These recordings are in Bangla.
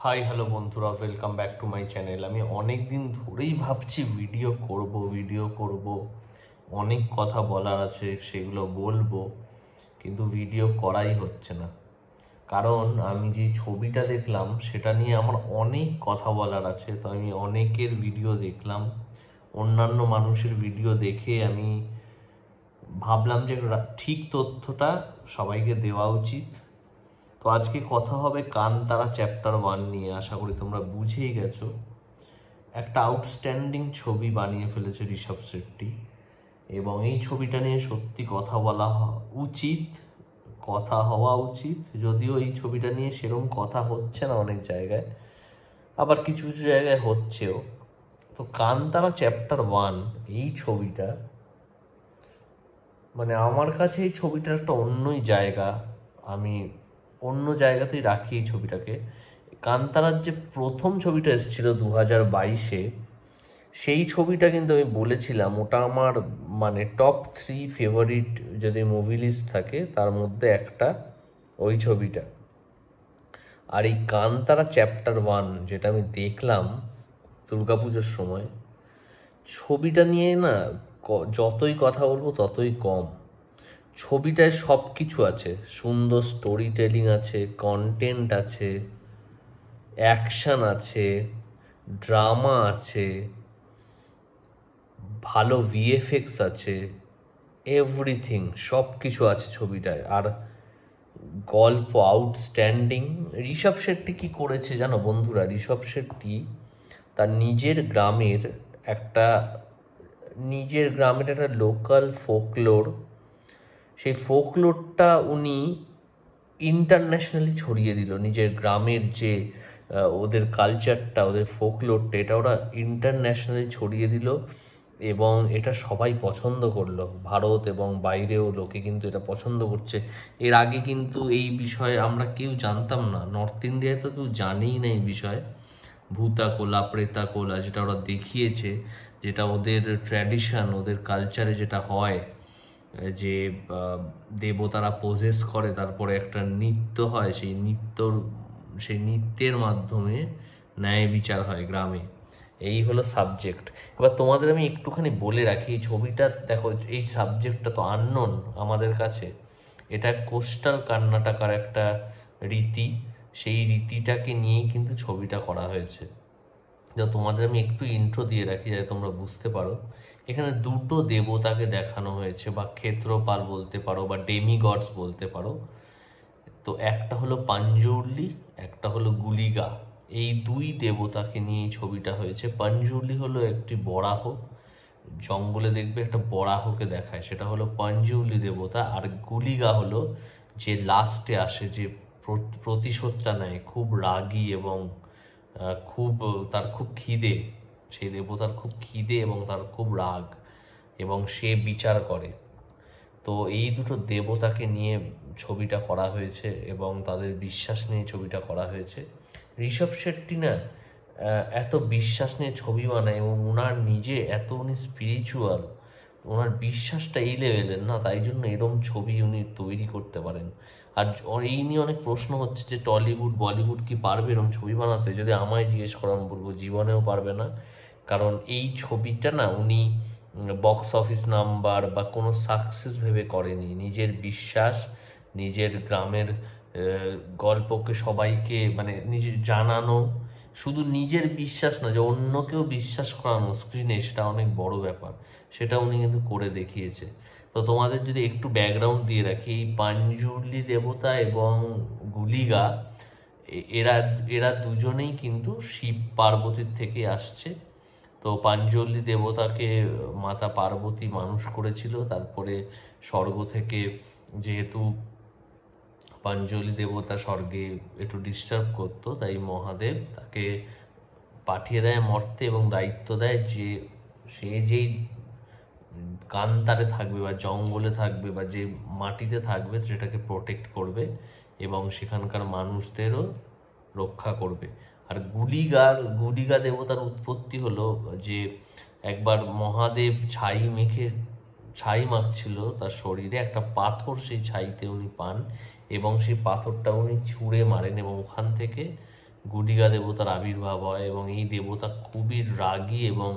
হাই হ্যালো বন্ধুরা, welcome back to my channel. আমি অনেক দিন ধরেই ভাবছি ভিডিও করব। অনেক কথা বলার আছে, সেগুলো বলবো, কিন্তু ভিডিও করাই হচ্ছে না। কারণ আমি যে ছবিটা দেখলাম সেটা নিয়ে আমার অনেক কথা বলার আছে। তো আমি অনেকের ভিডিও দেখলাম, অন্যান্য মানুষের ভিডিও দেখে আমি ভাবলাম যে ঠিক তথ্যটা সবাইকে দেওয়া উচিত। তো আজকে কথা হবে কানতারা চ্যাপ্টার 1 নিয়ে। আশা করি তোমরা বুঝেই গেছো। একটা আউটস্ট্যান্ডিং ছবি বানিয়ে ফেলেছে ঋষভ শেট্টি, এবং এই ছবিটা নিয়ে সত্যি কথা বলা উচিত, কথা হওয়া উচিত। যদিও এই ছবিটা নিয়ে সেরকম কথা হচ্ছে না অনেক জায়গায়, আবার কিছু কিছু জায়গায় হচ্ছেও। তো কানতারা চ্যাপ্টার 1 এই ছবিটা, মানে আমার কাছে এই ছবিটার একটা অন্যই জায়গা। আমি অন্য জায়গাতেই রাখি এই ছবিটাকে। কান্তারার যে প্রথম ছবিটা এসেছিল 2022-এ, সেই ছবিটা কিন্তু আমি বলেছিলাম ওটা আমার মানে টপ 3 ফেভারিট যদি মুভি লিস্ট থাকে তার মধ্যে একটা ওই ছবিটা। আর এই কান্তারা চ্যাপ্টার 1 যেটা আমি দেখলাম দুর্গাপুজোর সময়, ছবিটা নিয়ে না যতই কথা বলবো ততই কম। ছবিটায় সব কিছু আছে, সুন্দর স্টোরি টেলিং আছে, কন্টেন্ট আছে, অ্যাকশন আছে, ড্রামা আছে, ভালো ভিএফএক্স আছে, এভরিথিং, সব কিছু আছে ছবিটায়। আর গল্প আউটস্ট্যান্ডিং। ঋষভ শেট্টি কি করেছে জানো বন্ধুরা? ঋষভ শেট্টি তার একটা নিজের গ্রামের একটা লোকাল ফোকলোর, সেই ফোকলোরটা উনি ইন্টারন্যাশনালি ছড়িয়ে দিল। নিজের গ্রামের যে ওদের কালচারটা, ওদের ফোকলোরটা, এটা ওরা ইন্টারন্যাশনালি ছড়িয়ে দিল, এবং এটা সবাই পছন্দ করলো। ভারত এবং বাইরেও লোকে কিন্তু এটা পছন্দ করছে। এর আগে কিন্তু এই বিষয়ে আমরা কেউ জানতাম না, নর্থ ইন্ডিয়ায় তো কেউ জানেই না এই বিষয়ে। ভূতা কোলা, প্রেতা কোলা, যেটা ওরা দেখিয়েছে, যেটা ওদের ট্র্যাডিশন, ওদের কালচারে যেটা হয়, যে দেবতারা পোজেস করে, তারপরে একটা নৃত্য হয়, সেই নৃত্যের মাধ্যমে ন্যায় বিচার হয় গ্রামে। এই হলো সাবজেক্ট। এবার তোমাদের আমি একটুখানি বলে রাখি, এই ছবিটা দেখো, এই সাবজেক্টটা তো আননোন আমাদের কাছে। এটা কোস্টাল কর্ণাটকার একটা রীতি, সেই রীতিটাকে নিয়েই কিন্তু ছবিটা করা হয়েছে। যা তোমাদের আমি একটু ইন্ট্রো দিয়ে রাখি যাতে তোমরা বুঝতে পারো। এখানে দুটো দেবতাকে দেখানো হয়েছে, বা ক্ষেত্রপাল বলতে পারো, বা ডেমিগডস বলতে পারো। তো একটা হলো পাঞ্জুরলি, একটা হলো গুলিগা। এই দুই দেবতাকে নিয়ে ছবিটা হয়েছে। পাঞ্জুরলি হলো একটি বরাহ, জঙ্গলে দেখবে একটা বরাহকে দেখায়, সেটা হলো পাঞ্জুরলি দেবতা। আর গুলিগা হলো যে লাস্টে আসে, যে প্রতিশোধটা নেয়, খুব রাগী এবং তার খুব খিদে, সেই দেবতার খুব খিদে এবং তার খুব রাগ, এবং সে বিচার করে। তো এই দুটো দেবতাকে নিয়ে ছবিটা করা হয়েছে, এবং তাদের বিশ্বাস নিয়ে ছবিটা করা হয়েছে। ঋষভ শেট্টি না এত বিশ্বাস নিয়ে ছবি বানায়, এবং উনি স্পিরিচুয়াল, ওনার বিশ্বাসটা এই লেভেলের না, তাই জন্য এরম ছবি উনি তৈরি করতে পারেন। আর এই নিয়ে অনেক প্রশ্ন হচ্ছে যে টলিউড বলিউড কি পারবে এরম ছবি বানাতে? যদি আমায় জিজ্ঞেস করা, আমি বলবো জীবনেও পারবে না। কারণ এই ছবিটা না উনি বক্স অফিস নাম্বার বা কোনো সাকসেস ভেবে করেনি। নিজের বিশ্বাস, নিজের গ্রামের গল্পকে সবাইকে মানে নিজের জানানো, শুধু নিজের বিশ্বাস না, যে অন্যকেও বিশ্বাস করানো স্ক্রিনে, সেটা অনেক বড় ব্যাপার। সেটা উনি কিন্তু করে দেখিয়েছে। তো তোমাদের যদি একটু ব্যাকগ্রাউন্ড দিয়ে রাখি, এই পাঞ্জুরলি দেবতা এবং গুলিগা, এরা এরা দুজনেই কিন্তু শিব পার্বতীর থেকে আসছে। তো পাঞ্জলি দেবতাকে মাতা পার্বতী মানুষ করেছিল, তারপরে স্বর্গ থেকে, যেহেতু পাঞ্জলি দেবতা স্বর্গে একটু ডিস্টার্ব করতো, তাই মহাদেব তাকে পাঠিয়ে দেয় মর্তে, এবং দায়িত্ব দেয় যে সে যেই কান্তারে থাকবে বা জঙ্গলে থাকবে বা যে মাটিতে থাকবে সেটাকে প্রোটেক্ট করবে, এবং সেখানকার মানুষদেরও রক্ষা করবে। আর গুলিগা দেবতার উৎপত্তি হলো যে একবার মহাদেব ছাই মাখছিল তার শরীরে, একটা পাথর সেই ছাইতে উনি পান, এবং সেই পাথরটা উনি ছুঁড়ে মারেন, এবং ওখান থেকে গুডিগা দেবতার আবির্ভাব হয় এবং এই দেবতা খুবই রাগী এবং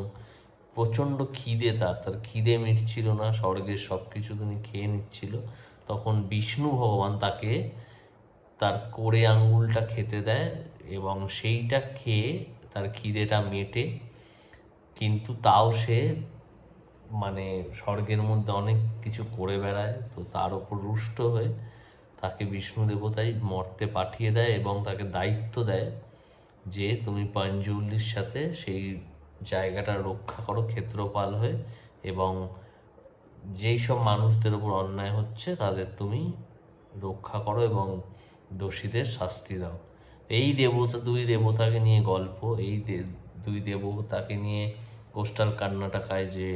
প্রচণ্ড খিদে, তার খিদে মিটছিল না, স্বর্গের সব কিছু তিনি খেয়ে নিচ্ছিল। তখন বিষ্ণু ভগবান তাকে তার কোড়ে আঙ্গুলটা খেতে দেয় এবং সেইটা খেয়ে তার খিদেটা মেটে। কিন্তু তাও সে মানে স্বর্গের মধ্যে অনেক কিছু করে বেড়ায়, তো তার ওপর রুষ্ট হয়ে তাকে বিষ্ণু দেবতাই মর্তে পাঠিয়ে দেয় এবং তাকে দায়িত্ব দেয় যে তুমি পাঞ্জুলির সাথে সেই জায়গাটা রক্ষা করো ক্ষেত্রপাল হয়ে, এবং যেই সব মানুষদের উপর অন্যায় হচ্ছে তাদের তুমি রক্ষা করো এবং দোষীদের শাস্তি দাও। এই দুই দেবতাকে নিয়ে গল্প, এই দুই দেবতাকে নিয়ে কোস্টাল কর্ণাটকায় যে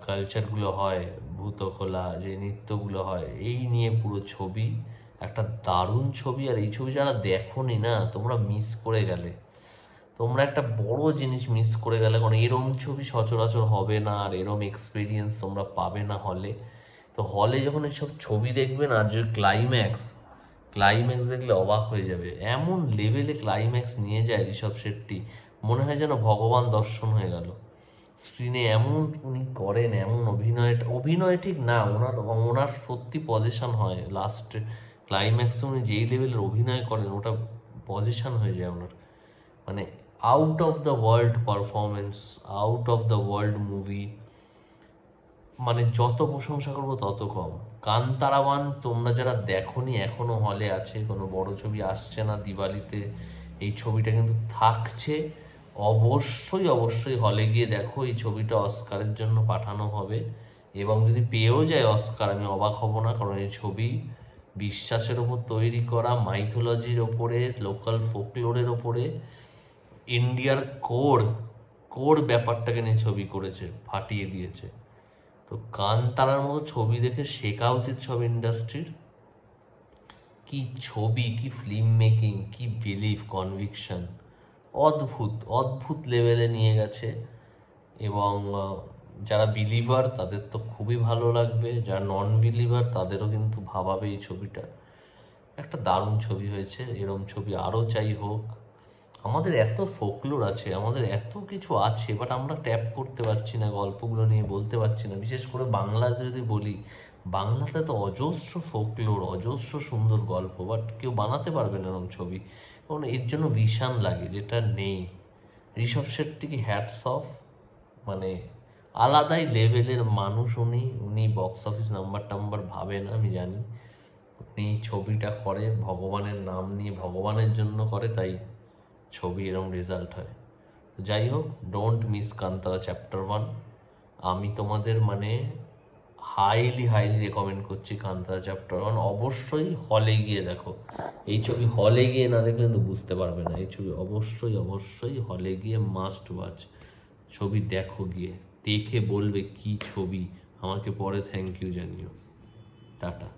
কালচারগুলো হয়, ভূতখোলা যে নৃত্যগুলো হয়, এই নিয়ে পুরো ছবি, একটা দারুণ ছবি। আর এই ছবি যারা দেখোনি না, তোমরা মিস করে গেলে, তোমরা একটা বড় জিনিস মিস করে গেলে, কারণ এরম ছবি সচরাচর হবে না আর এরম এক্সপিরিয়েন্স তোমরা পাবে না হলে। তো হলে যখন এইসব ছবি দেখবে না, যে ক্লাইম্যাক্স দেখলে অবাক হয়ে যাবে, এমন লেভেলে ক্লাইম্যাক্স নিয়ে যায় ঋষভ শেট্টি, মনে হয় যেন ভগবান দর্শন হয়ে গেল স্ক্রিনে। এমন উনি করেন, এমন অভিনয় ঠিক না, ওনার সত্যি পজিশন হয় লাস্টে ক্লাইম্যাক্সে। উনি যেই লেভেলের অভিনয় করেন, ওটা পজিশন হয়ে যায় ওনার, মানে out of the world performance, out of the world movie. মানে যত প্রশংসা করবো তত কম। কান্তারা 1 তোমরা যারা দেখোনি, এখনো হলে আছে, কোনো বড় ছবি আসছে না দিওয়ালিতে, এই ছবিটা কিন্তু থাকছে, অবশ্যই হলে গিয়ে দেখো। এই ছবিটা অস্কারের জন্য পাঠানো হবে এবং যদি পেয়েও যায় অস্কার, আমি অবাক হব না, কারণ এই ছবি বিশ্বাসের ওপর তৈরি করা, মাইথোলজির ওপরে, লোকাল ফোকলোরের ওপরে, ইন্ডিয়ার কোর ব্যাপারটাকে নিয়ে ছবি করেছে, ফাটিয়ে দিয়েছে। তো কান্তারার মতো ছবি দেখে শেখা উচিত সব ইন্ডাস্ট্রির। কি ছবি, কি ফিল্ম মেকিং, কি বিলিভ, কনভিকশন, অদ্ভুত লেভেলে নিয়ে গেছে। এবং যারা বিলিভার তাদের তো খুবই ভালো লাগবে, যারা নন বিলিভার তাদেরও কিন্তু ভাবাবে এই ছবিটা। একটা দারুণ ছবি হয়েছে, এরম ছবি আরও চাই হোক। আমাদের এত ফোকলোর আছে, আমাদের এত কিছু আছে, বাট আমরা ট্যাপ করতে পারছি না, গল্পগুলো নিয়ে বলতে পারছি না। বিশেষ করে বাংলাতে যদি বলি, বাংলাতে তো অজস্র ফোকলোর, অজস্র সুন্দর গল্প, বাট কেউ বানাতে পারবে না এরকম ছবি, কারণ এর জন্য ভিশন লাগে, যেটা নেই। ঋষভ শেট্টিকে হ্যাটস অফ, মানে আলাদাই লেভেলের মানুষ উনি বক্স অফিস নাম্বার ভাবে না, আমি জানি। উনি ছবিটা করে ভগবানের নাম নিয়ে, ভগবানের জন্য করে, তাই ছবি এরকম রেজাল্ট হয়। যাই হোক, ডোন্ট মিস কান্তারা চ্যাপ্টার 1। আমি তোমাদের মানে হাইলি রেকমেন্ড করছি কান্তারা চ্যাপ্টার 1। অবশ্যই হলে গিয়ে দেখো এই ছবি, হলে গিয়ে না দেখলে কিন্তু বুঝতে পারবে না এই ছবি। অবশ্যই হলে গিয়ে মাস্ট ওয়াচ ছবি দেখো, গিয়ে দেখে বলবে কি ছবি, আমাকে পরে থ্যাংক ইউ জানিও। টাটা।